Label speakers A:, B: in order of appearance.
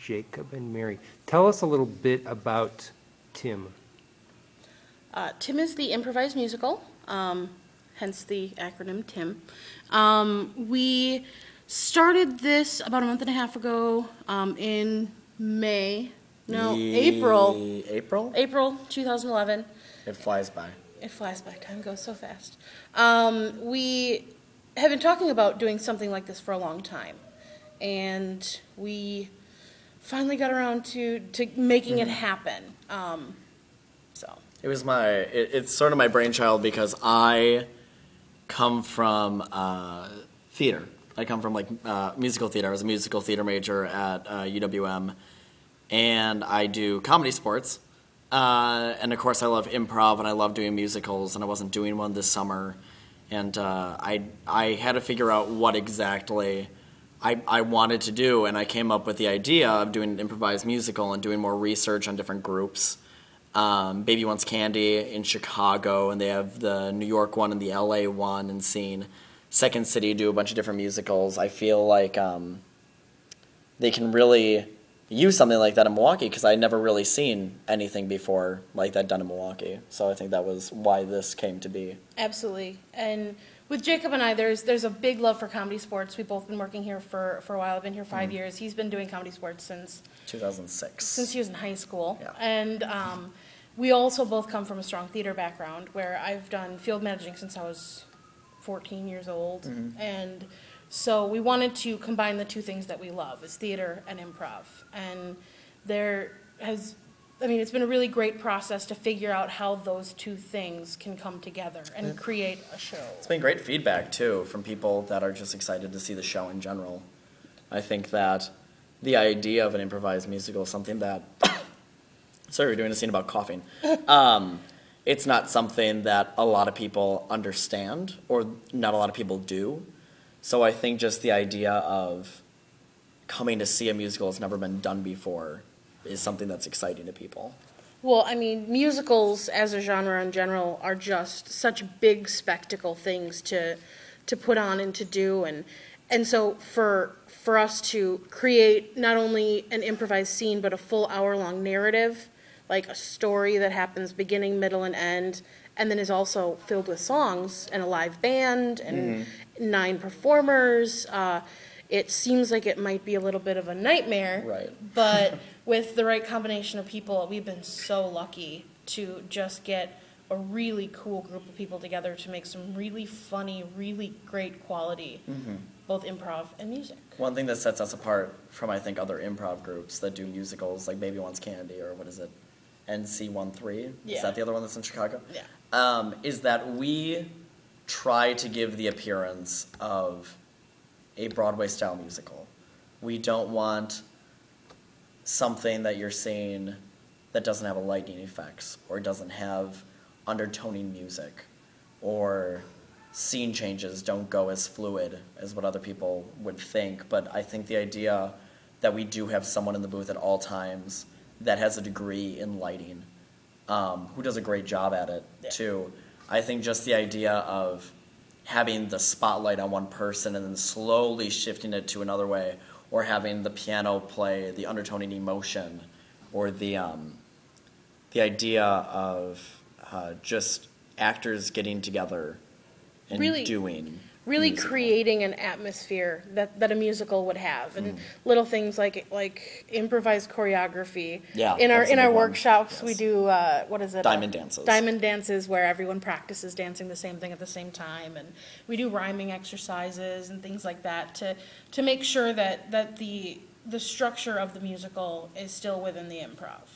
A: Jacob and Mary. Tell us a little bit about TIM.
B: TIM is the Improvised Musical, hence the acronym TIM. We started this about a month and a half ago in April 2011.
C: It flies by.
B: It flies by. Time goes so fast. We have been talking about doing something like this for a long time, and we finally got around to making it happen.
C: It was it's sort of my brainchild because I come from theater. I come from musical theater. I was a musical theater major at UWM, and I do comedy sports. And of course I love improv and I love doing musicals, and I wasn't doing one this summer. And I had to figure out what exactly I wanted to do, and I came up with the idea of doing an improvised musical and doing more research on different groups. Baby Wants Candy in Chicago, and they have the New York one and the LA one, and seeing Second City do a bunch of different musicals. I feel like they can really use something like that in Milwaukee, because I'd never really seen anything before like that done in Milwaukee. So I think that was why this came to be.
B: Absolutely. And with Jacob and I, there's a big love for ComedySportz. We've both been working here for a while. I've been here 5 years. He's been doing ComedySportz since
C: 2006.
B: Since he was in high school.
C: Yeah.
B: And we also both come from a strong theater background, where I've done field managing since I was 14 years old. And so we wanted to combine the two things that we love, is theater and improv. And it's been a really great process to figure out how those two things can come together and create a show.
C: It's been great feedback, too, from people that are just excited to see the show in general. I think that the idea of an improvised musical is something that... Sorry, we're doing a scene about coughing. It's not something that a lot of people understand, or not a lot of people do. So I think just the idea of coming to see a musical that's never been done before is something that's exciting to people.
B: Well, I mean, musicals as a genre in general are just such big spectacle things to put on and to do, and so for us to create not only an improvised scene but a full hour-long narrative, like a story that happens beginning, middle, and end, and then is also filled with songs and a live band and 9 performers. It seems like it might be a little bit of a nightmare,
C: right?
B: But with the right combination of people, we've been so lucky to just get a really cool group of people together to make some really funny, really great quality, both improv and music.
C: One thing that sets us apart from, I think, other improv groups that do musicals, like Baby Wants Candy, or what is it, NC13?
B: Yeah.
C: Is that the other one that's in Chicago?
B: Yeah.
C: Is that we try to give the appearance of a Broadway-style musical. We don't want something that you're seeing that doesn't have a lightning effects, or doesn't have undertoning music, or scene changes don't go as fluid as what other people would think. But I think the idea that we do have someone in the booth at all times that has a degree in lighting, who does a great job at it, too. I think just the idea of having the spotlight on one person and then slowly shifting it to another way, or having the piano play the undertoning emotion, or the idea of just actors getting together and
B: really creating an atmosphere that a musical would have, and little things like improvised choreography.
C: Yeah,
B: in our workshops, we do what is it?
C: Diamond dances.
B: Diamond dances, where everyone practices dancing the same thing at the same time, and we do rhyming exercises and things like that to make sure that the structure of the musical is still within the improv.